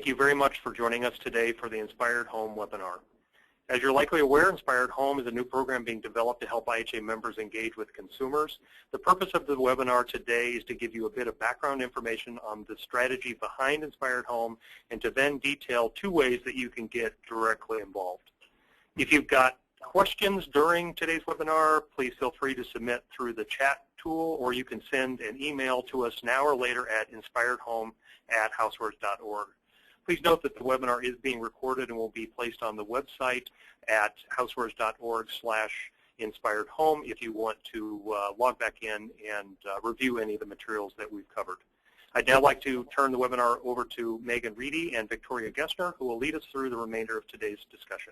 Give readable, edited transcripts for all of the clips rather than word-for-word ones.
you very much for joining us today for the Inspired Home webinar. As you're likely aware, Inspired Home is a new program being developed to help IHA members engage with consumers. The purpose of the webinar today is to give you a bit of background information on the strategy behind Inspired Home and to then detail 2 ways that you can get directly involved. If you've got questions during today's webinar, please feel free to submit through the chat tool, or you can send an email to us now or later at inspiredhome@housewares.org. Please note that the webinar is being recorded and will be placed on the website at housewares.org/inspiredhome if you want to log back in and review any of the materials that we've covered. I'd now like to turn the webinar over to Megan Reedy and Victoria Gessner, who will lead us through the remainder of today's discussion.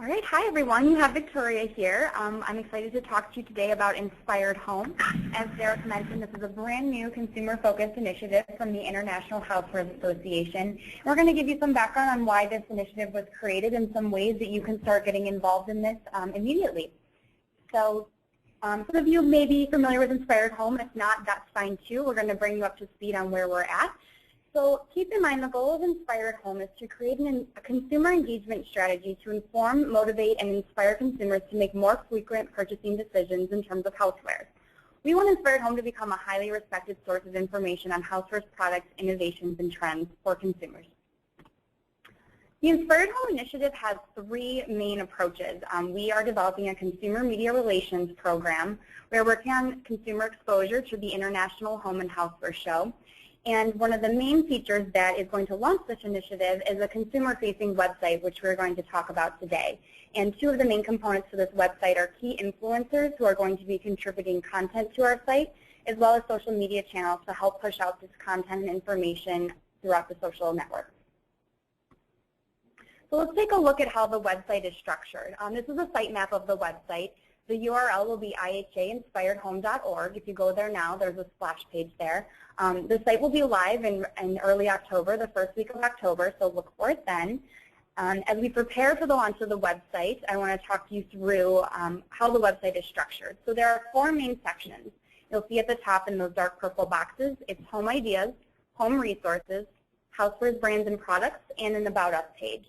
All right, hi everyone. You have Victoria here. I'm excited to talk to you today about Inspired Home. As Derek mentioned, this is a brand new consumer-focused initiative from the International Housewares Association. We're going to give you some background on why this initiative was created and some ways that you can start getting involved in this immediately. So some of you may be familiar with Inspired Home. If not, that's fine too. We're going to bring you up to speed on where we're at. So keep in mind the goal of Inspired Home is to create a consumer engagement strategy to inform, motivate, and inspire consumers to make more frequent purchasing decisions in terms of housewares. We want Inspired Home to become a highly respected source of information on housewares products, innovations, and trends for consumers. The Inspired Home initiative has 3 main approaches. We are developing a consumer media relations program. We're working on consumer exposure to the International Home and Houseware Show. And one of the main features that is going to launch this initiative is a consumer-facing website, which we're going to talk about today. And 2 of the main components to this website are key influencers who are going to be contributing content to our site, as well as social media channels to help push out this content and information throughout the social network. So let's take a look at how the website is structured. This is a site map of the website. The URL will be ihainspiredhome.org. If you go there now, there's a splash page there. The site will be live in early October, the first week of October, so look for it then. As we prepare for the launch of the website, I want to talk you through how the website is structured. So there are 4 main sections. You'll see at the top in those dark purple boxes, it's Home Ideas, Home Resources, Housewares Brands and Products, and an About Us page.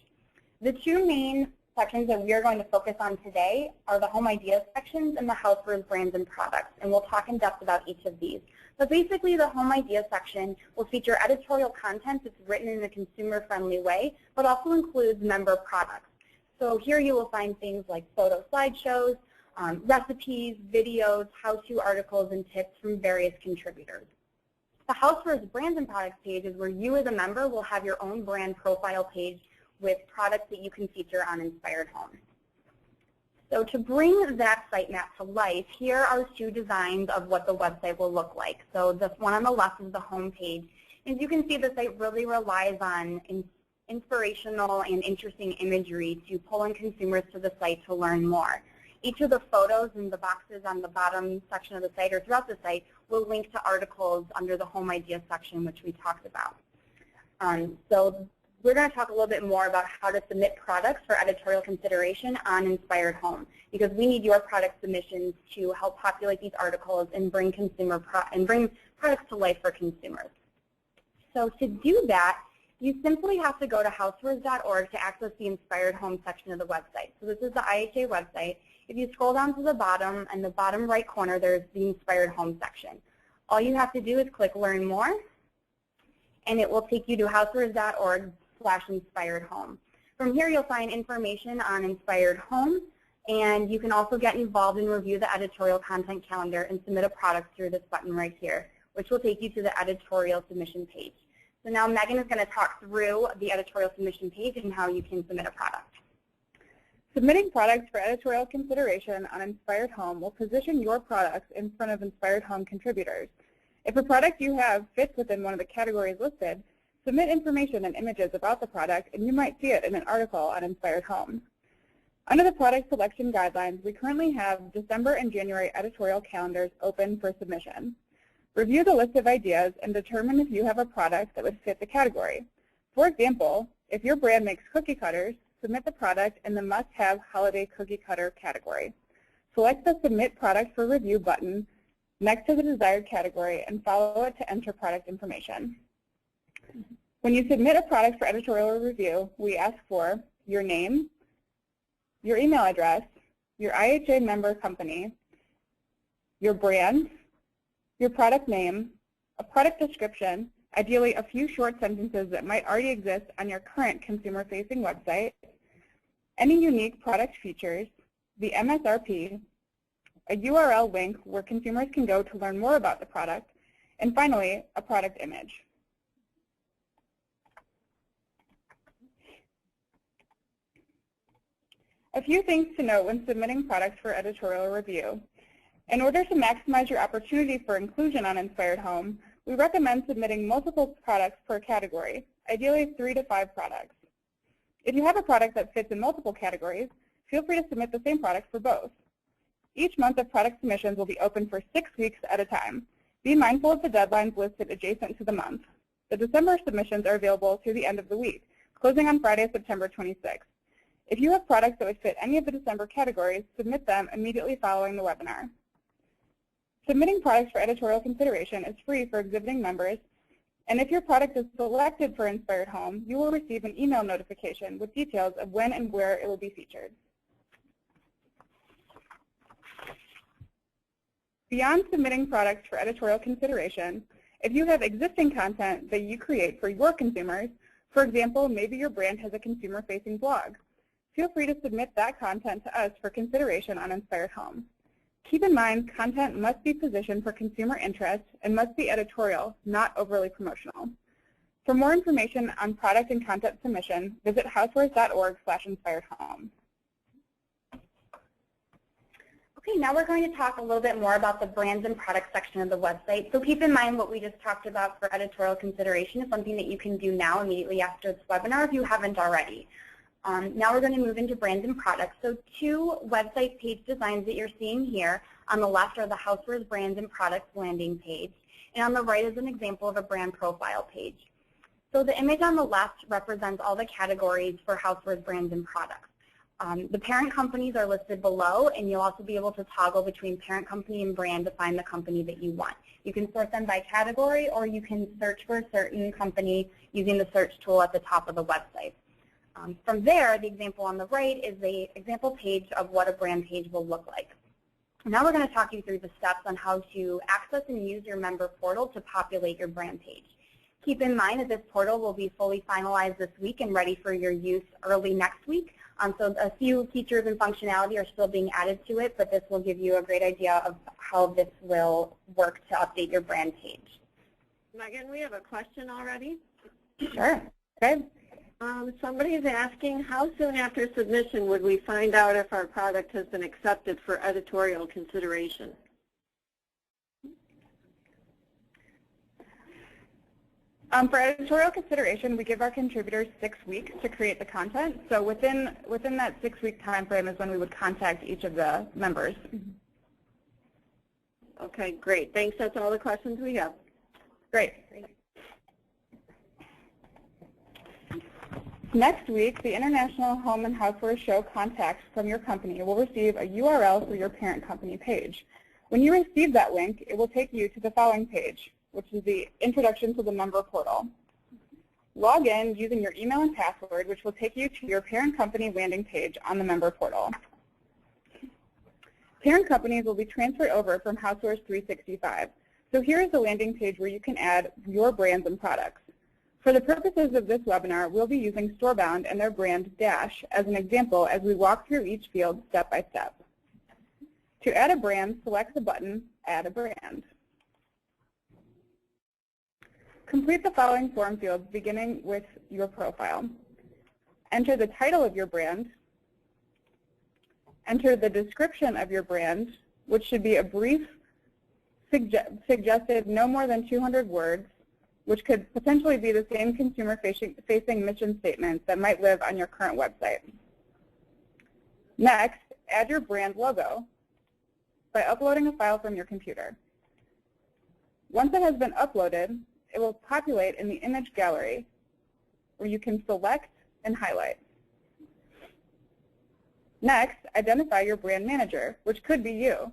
The 2 main sections that we are going to focus on today are the Home Ideas sections and the Housewares Brands and Products, and we'll talk in depth about each of these. But basically, the Home Ideas section will feature editorial content that's written in a consumer-friendly way, but also includes member products. So here you will find things like photo slideshows, recipes, videos, how-to articles, and tips from various contributors. The Housewares Brands and Products page is where you as a member will have your own brand profile page with products that you can feature on Inspired Home. So to bring that site map to life, here are 2 designs of what the website will look like. So the one on the left is the home page. As you can see, the site really relies on inspirational and interesting imagery to pull in consumers to the site to learn more. Each of the photos in the boxes on the bottom section of the site or throughout the site will link to articles under the Home Ideas section, which we talked about. So we're going to talk a little bit more about how to submit products for editorial consideration on Inspired Home, because we need your product submissions to help populate these articles and bring products to life for consumers. So to do that, you simply have to go to housewares.org to access the Inspired Home section of the website. So this is the IHA website. If you scroll down to the bottom, in the bottom right corner, there's the Inspired Home section. All you have to do is click Learn More, and it will take you to housewares.org/Inspired Home. From here, you'll find information on Inspired Home, and you can also get involved and review the editorial content calendar and submit a product through this button right here, which will take you to the editorial submission page. So now Megan is going to talk through the editorial submission page and how you can submit a product. Submitting products for editorial consideration on Inspired Home will position your products in front of Inspired Home contributors. If a product you have fits within one of the categories listed, submit information and images about the product, and you might see it in an article on Inspired Home. Under the product selection guidelines, we currently have December and January editorial calendars open for submission. Review the list of ideas and determine if you have a product that would fit the category. For example, if your brand makes cookie cutters, submit the product in the must-have holiday cookie cutter category. Select the Submit Product for Review button next to the desired category and follow it to enter product information. When you submit a product for editorial review, we ask for your name, your email address, your IHA member company, your brand, your product name, a product description, ideally a few short sentences that might already exist on your current consumer-facing website, any unique product features, the MSRP, a URL link where consumers can go to learn more about the product, and finally, a product image. A few things to note when submitting products for editorial review. In order to maximize your opportunity for inclusion on Inspired Home, we recommend submitting multiple products per category, ideally 3 to 5 products. If you have a product that fits in multiple categories, feel free to submit the same product for both. Each month of product submissions will be open for 6 weeks at a time. Be mindful of the deadlines listed adjacent to the month. The December submissions are available through the end of the week, closing on Friday, September 26th. If you have products that would fit any of the December categories, submit them immediately following the webinar. Submitting products for editorial consideration is free for exhibiting members, and if your product is selected for Inspired Home, you will receive an email notification with details of when and where it will be featured. Beyond submitting products for editorial consideration, if you have existing content that you create for your consumers, for example, maybe your brand has a consumer-facing blog, feel free to submit that content to us for consideration on Inspired Home. Keep in mind, content must be positioned for consumer interest and must be editorial, not overly promotional. For more information on product and content submission, visit housewares.org/inspiredhome. Okay, now we're going to talk a little bit more about the brands and products section of the website. So keep in mind what we just talked about for editorial consideration is something that you can do now immediately after this webinar if you haven't already. Now we're going to move into brands and products. So 2 website page designs that you're seeing here. On the left are the Housewares brands and products landing page, and on the right is an example of a brand profile page. So the image on the left represents all the categories for Housewares brands and products. The parent companies are listed below, and you'll also be able to toggle between parent company and brand to find the company that you want. You can sort them by category, or you can search for a certain company using the search tool at the top of the website. From there, the example on the right is the example page of what a brand page will look like. Now we're going to talk you through the steps on how to access and use your member portal to populate your brand page. Keep in mind that this portal will be fully finalized this week and ready for your use early next week. So a few features and functionality are still being added to it, but this will give you a great idea of how this will work to update your brand page. Megan, we have a question already. Sure. Okay. Somebody is asking, how soon after submission would we find out if our product has been accepted for editorial consideration? For editorial consideration, we give our contributors 6 weeks to create the content. So within that 6-week time frame is when we would contact each of the members. Okay, great. Thanks. That's all the questions we have. Great. Next week, the International Home and Housewares Show contacts from your company will receive a URL for your parent company page. When you receive that link, it will take you to the following page, which is the introduction to the member portal. Log in using your email and password, which will take you to your parent company landing page on the member portal. Parent companies will be transferred over from Housewares 365. So here is the landing page where you can add your brands and products. For the purposes of this webinar, we'll be using Storebound and their brand Dash as an example as we walk through each field step by step. To add a brand, select the button, Add a Brand. Complete the following form fields beginning with your profile. Enter the title of your brand. Enter the description of your brand, which should be a brief, suggested no more than 200 words, which could potentially be the same consumer-facing mission statements that might live on your current website. Next, add your brand logo by uploading a file from your computer. Once it has been uploaded, it will populate in the image gallery where you can select and highlight. Next, identify your brand manager, which could be you.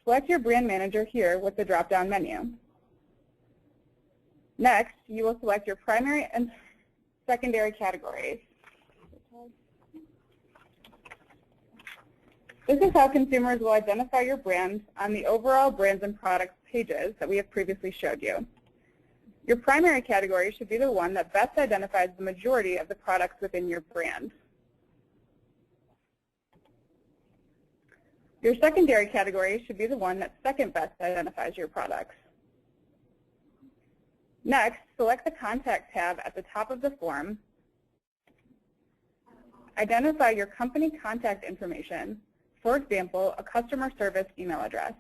Select your brand manager here with the drop-down menu. Next, you will select your primary and secondary categories. This is how consumers will identify your brand on the overall brands and products pages that we have previously showed you. Your primary category should be the one that best identifies the majority of the products within your brand. Your secondary category should be the one that second best identifies your products. Next, select the Contact tab at the top of the form. Identify your company contact information, for example, a customer service email address.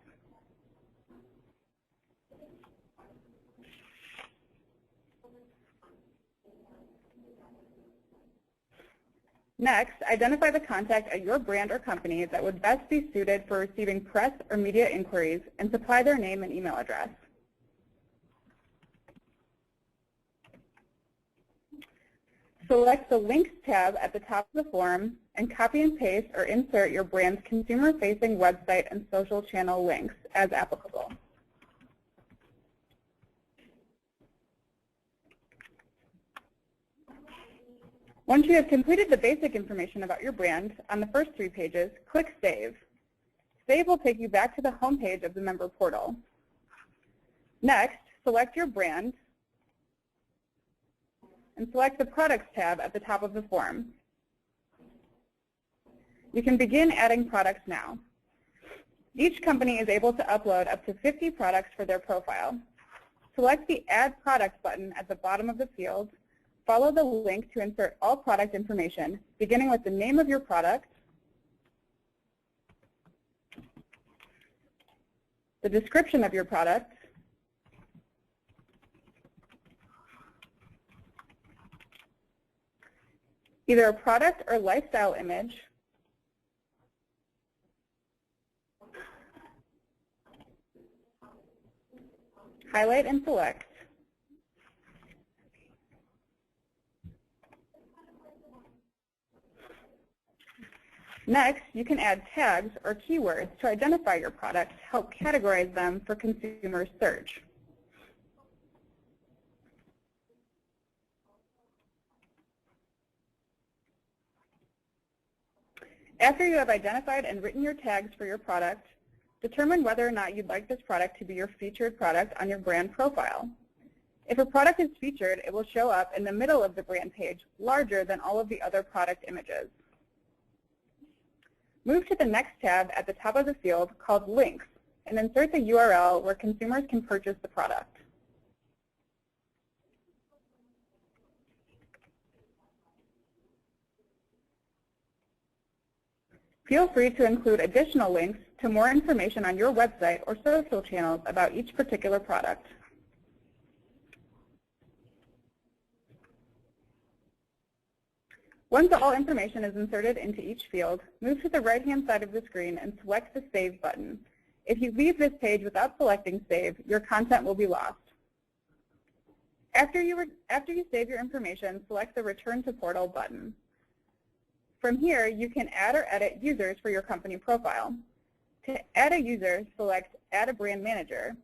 Next, identify the contact at your brand or company that would best be suited for receiving press or media inquiries and supply their name and email address. Select the Links tab at the top of the form and copy and paste or insert your brand's consumer-facing website and social channel links as applicable. Once you have completed the basic information about your brand on the first 3 pages, click Save. Save will take you back to the home page of the member portal. Next, select your brand and select the Products tab at the top of the form. You can begin adding products now. Each company is able to upload up to 50 products for their profile. Select the Add Products button at the bottom of the field. Follow the link to insert all product information, beginning with the name of your product, the description of your product, either a product or lifestyle image, highlight and select, next, you can add tags or keywords to identify your product to help categorize them for consumer search. After you have identified and written your tags for your product, determine whether or not you'd like this product to be your featured product on your brand profile. If a product is featured, it will show up in the middle of the brand page, larger than all of the other product images. Move to the next tab at the top of the field called Links and insert the URL where consumers can purchase the product. Feel free to include additional links to more information on your website or social channels about each particular product. Once all information is inserted into each field, move to the right-hand side of the screen and select the Save button. If you leave this page without selecting Save, your content will be lost. After you save your information, select the Return to Portal button. From here, you can add or edit users for your company profile. To add a user, select Add a Brand Manager.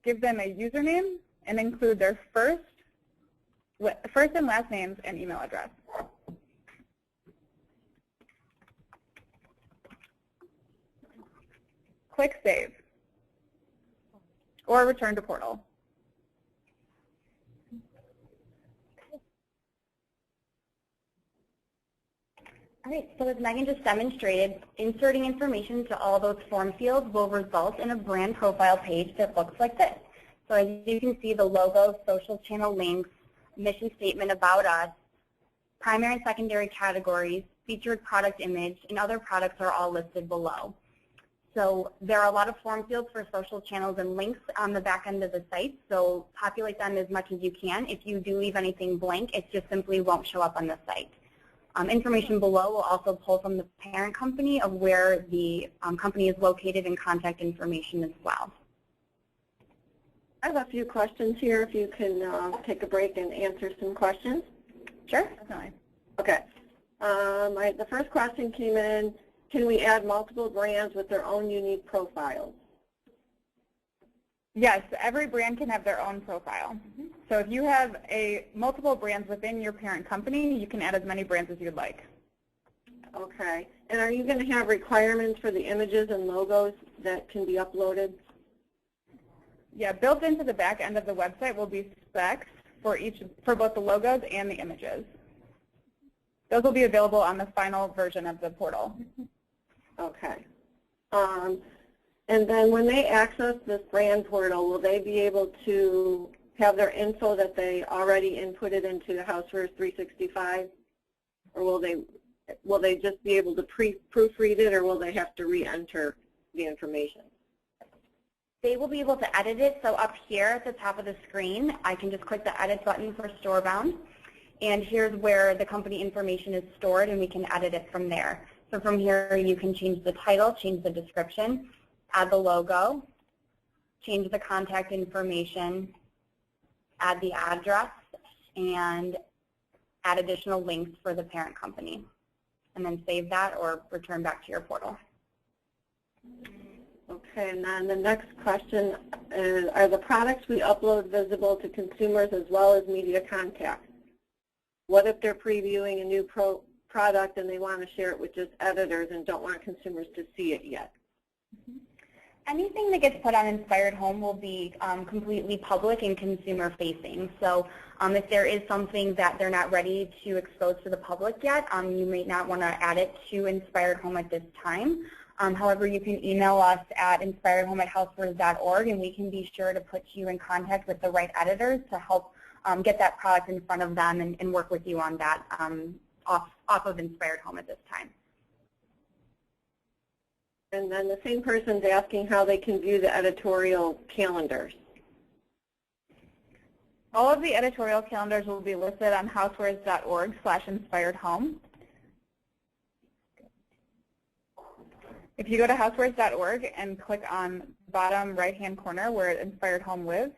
Give them a username and include their first and last names and email address. Click Save or Return to Portal. All right, so as Megan just demonstrated, inserting information to all those form fields will result in a brand profile page that looks like this. So as you can see, the logo, social channel links, mission statement about us, primary and secondary categories, featured product image, and other products are all listed below. So there are a lot of form fields for social channels and links on the back end of the site, so populate them as much as you can. If you do leave anything blank, it just simply won't show up on the site. Information below will also pull from the parent company of where the company is located and contact information as well. I have a few questions here, if you can take a break and answer some questions. Sure, definitely. Okay. The first question came in, can we add multiple brands with their own unique profiles? Yes, every brand can have their own profile. So if you have multiple brands within your parent company, you can add as many brands as you'd like. Okay. And are you going to have requirements for the images and logos that can be uploaded? Yeah, built into the back end of the website will be specs for both the logos and the images. Those will be available on the final version of the portal. Okay. And then when they access this brand portal, will they be able to have their info that they already inputted into the Housewares 365? Or will they just be able to proofread it, or will they have to re-enter the information? They will be able to edit it. So up here at the top of the screen, I can just click the edit button for storebound. And here's where the company information is stored, and we can edit it from there. So from here, you can change the title, change the description, add the logo, change the contact information, add the address, and add additional links for the parent company. And then save that or return back to your portal. Okay, and then the next question is, are the products we upload visible to consumers as well as media contacts? What if they're previewing a new product and they want to share it with just editors and don't want consumers to see it yet? Anything that gets put on Inspired Home will be completely public and consumer-facing. So if there is something that they're not ready to expose to the public yet, you may not want to add it to Inspired Home at this time. However, you can email us at inspiredhome@housewares.org, and we can be sure to put you in contact with the right editors to help get that product in front of them and work with you on that off of Inspired Home at this time. And then the same person's asking how they can view the editorial calendars. All of the editorial calendars will be listed on housewares.org/inspiredhome. If you go to housewares.org and click on the bottom right-hand corner where Inspired Home lives,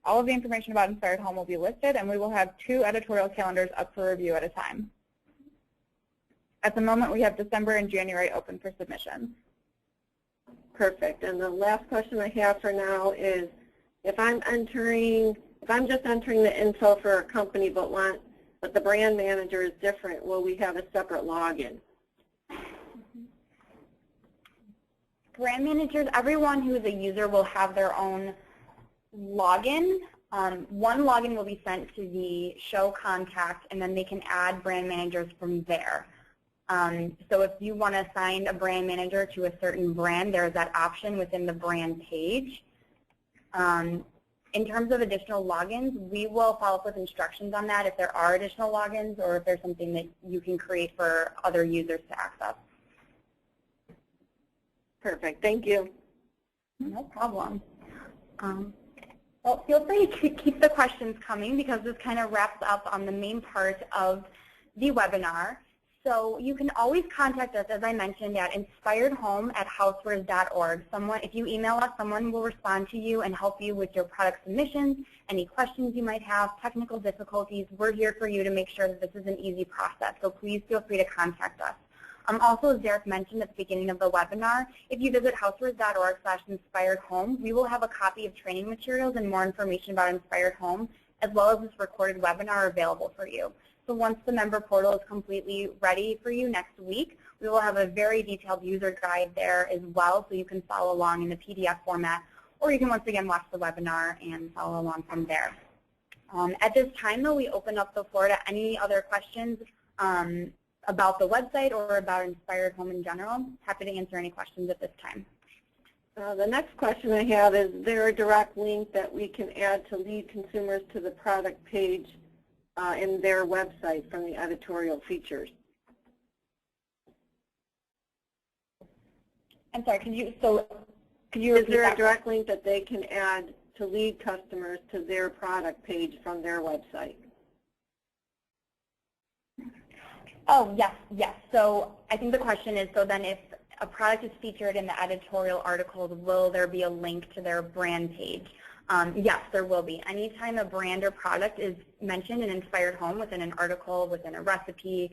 all of the information about Inspired Home will be listed, and we will have 2 editorial calendars up for review at a time. At the moment, we have December and January open for submissions. Perfect. And the last question I have for now is, if I'm just entering the info for a company but the brand manager is different, will we have a separate login? Brand managers, everyone who is a user will have their own login. One login will be sent to the show contact, and then they can add brand managers from there. So if you want to assign a brand manager to a certain brand, there's that option within the brand page. In terms of additional logins, we will follow up with instructions on that if there are additional logins or if there's something that you can create for other users to access. Perfect. Thank you. No problem. Well, feel free to keep the questions coming because this kind of wraps up on the main part of the webinar. So you can always contact us, as I mentioned, at inspiredhome@housewares.org. If you email us, someone will respond to you and help you with your product submissions, any questions you might have, technical difficulties. We're here for you to make sure that this is an easy process, so please feel free to contact us. Also, as Derek mentioned at the beginning of the webinar, if you visit housewares.org/inspiredhome, we will have a copy of training materials and more information about Inspired Home, as well as this recorded webinar available for you. So once the member portal is completely ready for you next week, we will have a very detailed user guide there as well, so you can follow along in the PDF format, or you can once again watch the webinar and follow along from there. At this time, though, we open up the floor to any other questions about the website or about Inspired Home in general. Happy to answer any questions at this time. The next question I have is there a direct link that we can add to lead consumers to the product page in their website from the editorial features? I'm sorry, could you repeat Is there that? a direct link that they can add to lead customers to their product page from their website? Oh, yes, yes. So I think the question is, so then if a product is featured in the editorial articles, will there be a link to their brand page? Yes, there will be. Anytime a brand or product is mentioned in Inspired Home within an article, within a recipe,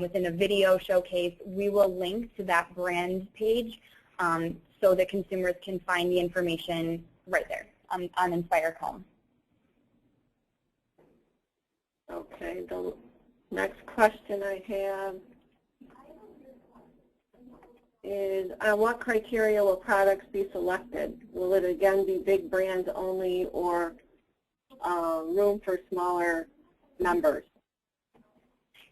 within a video showcase, we will link to that brand page so that consumers can find the information right there on Inspired Home. Okay, the next question I have is, on what criteria will products be selected? Will it again be big brands only, or room for smaller members?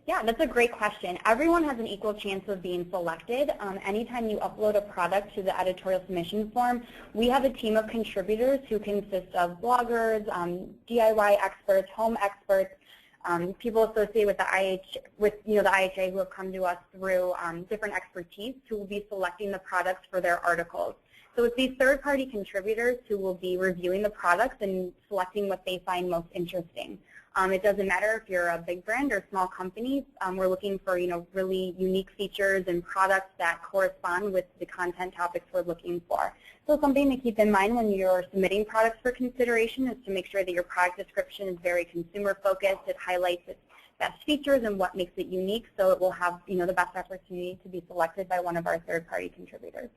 Yeah, that's a great question. Everyone has an equal chance of being selected. Anytime you upload a product to the editorial submission form, we have a team of contributors who consist of bloggers, DIY experts, home experts, people associated with the IHA who have come to us through different expertise who will be selecting the products for their articles. So it's these third-party contributors who will be reviewing the products and selecting what they find most interesting. It doesn't matter if you're a big brand or small company. We're looking for really unique features and products that correspond with the content topics we're looking for. So something to keep in mind when you're submitting products for consideration is to make sure that your product description is very consumer focused. It highlights its best features and what makes it unique, so it will have the best opportunity to be selected by one of our third-party contributors.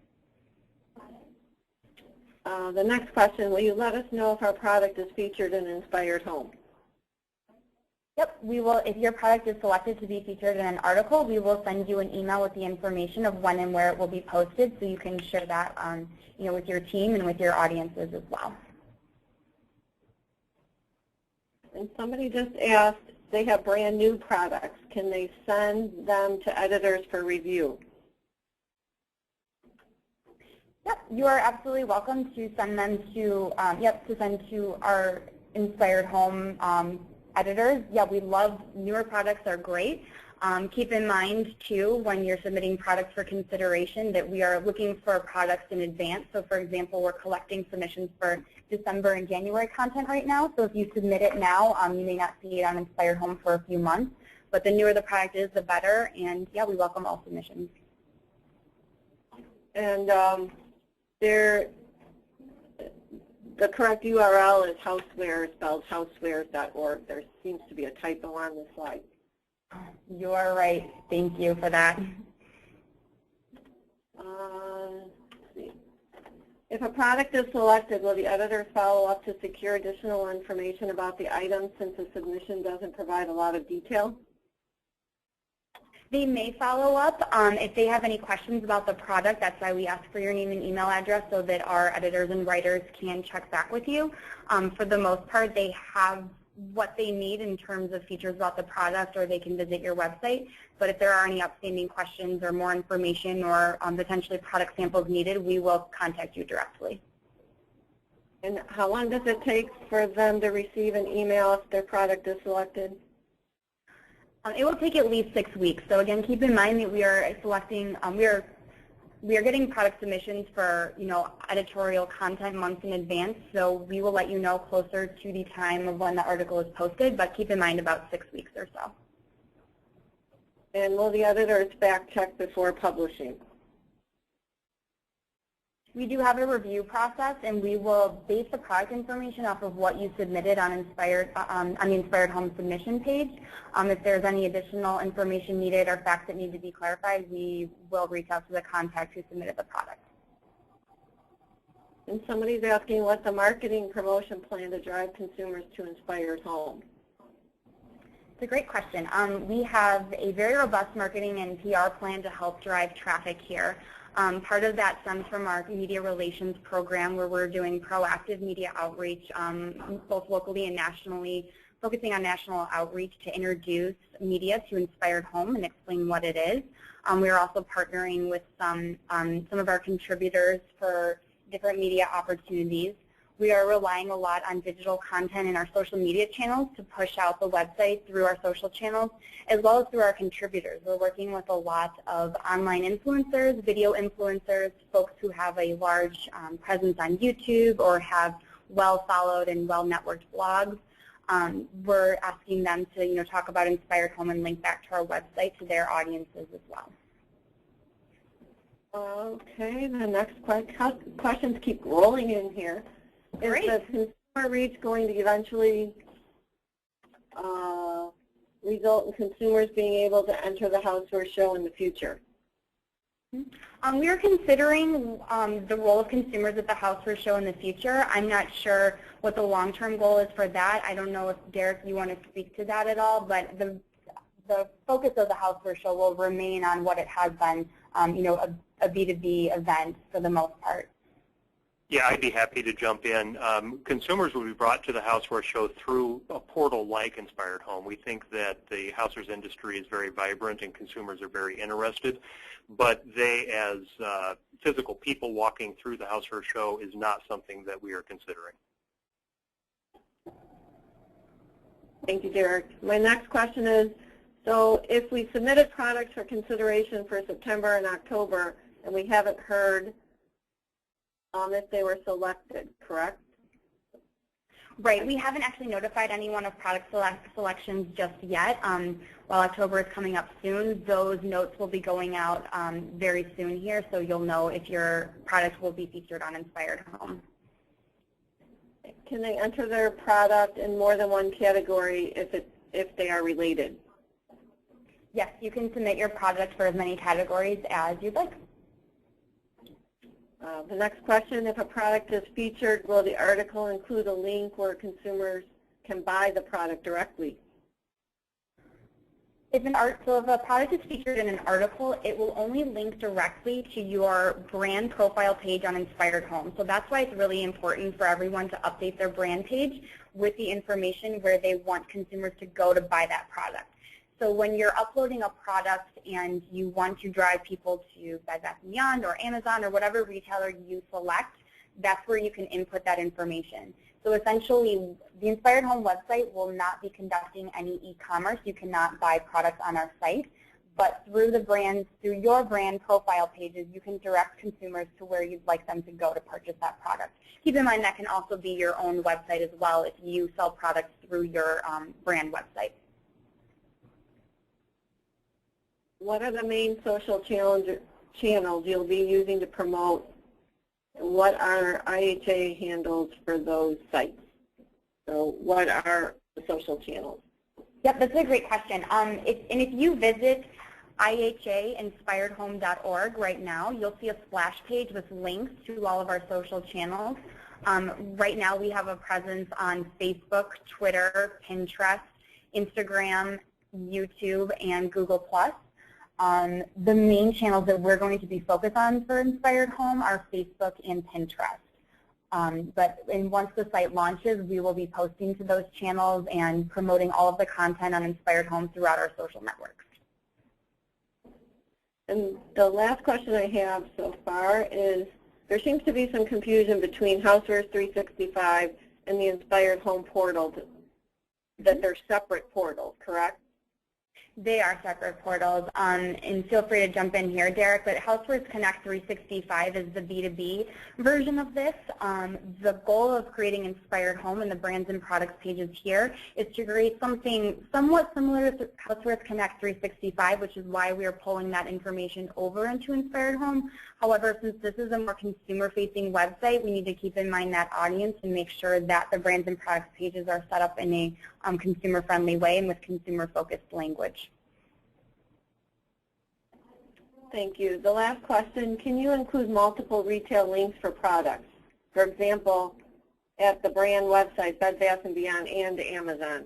The next question, will you let us know if our product is featured in Inspired Home? Yep, we will. If your product is selected to be featured in an article, we will send you an email with the information of when and where it will be posted, so you can share that with your team and with your audiences as well. And somebody just asked, they have brand new products. Can they send them to editors for review? Yep, you are absolutely welcome to send them to our Inspired Home editors. Yeah, we love newer products are great. Keep in mind too, when you're submitting products for consideration, that we are looking for products in advance. So for example, we're collecting submissions for December and January content right now. So if you submit it now, you may not see it on Inspired Home for a few months. But the newer the product is, the better. And yeah, we welcome all submissions. And the correct URL is Housewares, spelled housewares.org. There seems to be a typo on the slide. You are right. Thank you for that. Let's see. If a product is selected, will the editors follow up to secure additional information about the item, since the submission doesn't provide a lot of detail? They may follow up if they have any questions about the product. That's why we ask for your name and email address so that our editors and writers can check back with you. For the most part, they have what they need in terms of features about the product, or they can visit your website. But if there are any outstanding questions or more information or potentially product samples needed, we will contact you directly. And how long does it take for them to receive an email if their product is selected? It will take at least 6 weeks. So again, keep in mind that we are selecting, we are getting product submissions for editorial content months in advance. So we will let you know closer to the time of when the article is posted, but keep in mind about 6 weeks or so. And will the editors fact check before publishing? We do have a review process, and we will base the product information off of what you submitted on the Inspired Home submission page. If there's any additional information needed or facts that need to be clarified, we will reach out to the contact who submitted the product. And somebody's asking, what's the marketing promotion plan to drive consumers to Inspired Home? It's a great question. We have a very robust marketing and PR plan to help drive traffic here. Part of that stems from our media relations program, where we're doing proactive media outreach, both locally and nationally, focusing on national outreach to introduce media to Inspired Home and explain what it is. We are also partnering with some of our contributors for different media opportunities. We are relying a lot on digital content in our social media channels to push out the website through our social channels, as well as through our contributors. We're working with a lot of online influencers, video influencers, folks who have a large presence on YouTube or have well-followed and well-networked blogs. We're asking them to talk about Inspired Home and link back to our website to their audiences as well. Okay, the next questions keep rolling in here. Great. Is the consumer reach going to eventually result in consumers being able to enter the Housewares show in the future? We are considering the role of consumers at the Housewares show in the future. I'm not sure what the long-term goal is for that. I don't know if, Derek, you want to speak to that at all, but the focus of the Housewares show will remain on what it has been, you know, a B2B event for the most part. Yeah, I'd be happy to jump in. Consumers will be brought to the Housewares show through a portal like Inspired Home. We think that the housewares industry is very vibrant and consumers are very interested, but they, as physical people walking through the Housewares show, is not something that we are considering. Thank you, Derek. My next question is, so if we submitted products for consideration for September and October and we haven't heard if they were selected, correct? Right. We haven't actually notified anyone of product selections just yet. While October is coming up soon, those notes will be going out very soon here, so you'll know if your product will be featured on Inspired Home. Can they enter their product in more than one category if they are related? Yes, you can submit your product for as many categories as you'd like. The next question, if a product is featured, will the article include a link where consumers can buy the product directly? If a product is featured in an article, it will only link directly to your brand profile page on Inspired Home. So that's why it's really important for everyone to update their brand page with the information where they want consumers to go to buy that product. So when you're uploading a product and you want to drive people to Bed Bath & Beyond or Amazon or whatever retailer you select, that's where you can input that information. So essentially, the Inspired Home website will not be conducting any e-commerce. You cannot buy products on our site. But through your brand profile pages, you can direct consumers to where you'd like them to go to purchase that product. Keep in mind that can also be your own website as well if you sell products through your brand website. What are the main social channels you'll be using to promote? What are IHA handles for those sites? So what are the social channels? Yep, that's a great question. If you visit IHAinspiredhome.org right now, you'll see a splash page with links to all of our social channels. Right now we have a presence on Facebook, Twitter, Pinterest, Instagram, YouTube, and Google+. The main channels that we're going to be focused on for Inspired Home are Facebook and Pinterest. Once the site launches, we will be posting to those channels and promoting all of the content on Inspired Home throughout our social networks. And the last question I have so far is, there seems to be some confusion between Housewares 365 and the Inspired Home portal, that they're separate portals, correct? They are separate portals, and feel free to jump in here, Derek, but Housewares Connect 365 is the B2B version of this. The goal of creating Inspired Home and the brands and products pages here is to create something somewhat similar to Housewares Connect 365, which is why we are pulling that information over into Inspired Home. However, since this is a more consumer-facing website, we need to keep in mind that audience and make sure that the brands and products pages are set up in a consumer-friendly way and with consumer-focused language. Thank you. The last question, can you include multiple retail links for products? For example, at the brand website, Bed Bath & Beyond and Amazon.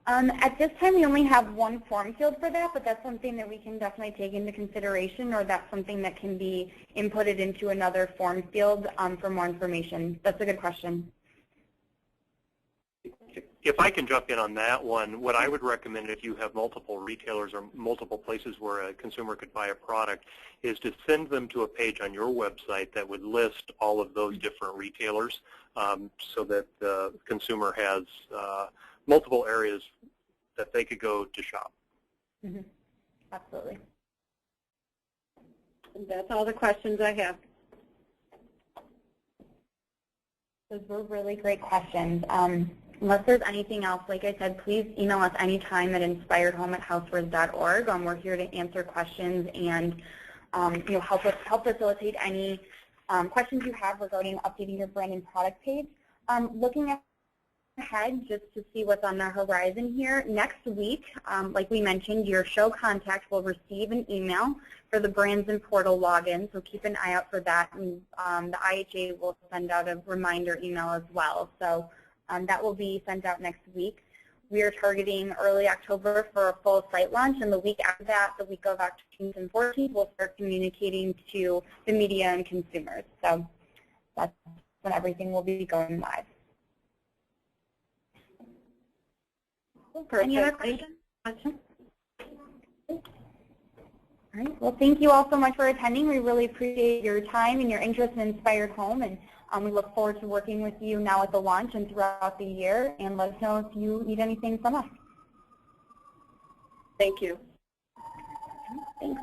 At this time, we only have one form field for that, but that's something that we can definitely take into consideration, or that's something that can be inputted into another form field for more information. That's a good question. If I can jump in on that one, what I would recommend if you have multiple retailers or multiple places where a consumer could buy a product is to send them to a page on your website that would list all of those different retailers so that the consumer has multiple areas that they could go to shop. Absolutely. And that's all the questions I have. Those were really great questions. Unless there's anything else, like I said, please email us anytime at inspiredhome@housewares.org. We're here to answer questions and help facilitate any questions you have regarding updating your brand and product page. Looking at ahead just to see what's on the horizon here. Next week, like we mentioned, your show contact will receive an email for the brands and portal login, so keep an eye out for that. And the IHA will send out a reminder email as well. So that will be sent out next week. We are targeting early October for a full site launch, and the week after that, the week of October 13th and 14th, we'll start communicating to the media and consumers. So that's when everything will be going live. Perfect. Any other questions? All right. Well, thank you all so much for attending. We really appreciate your time and your interest in Inspired Home, and we look forward to working with you now at the launch and throughout the year. And let us know if you need anything from us. Thank you. Thanks.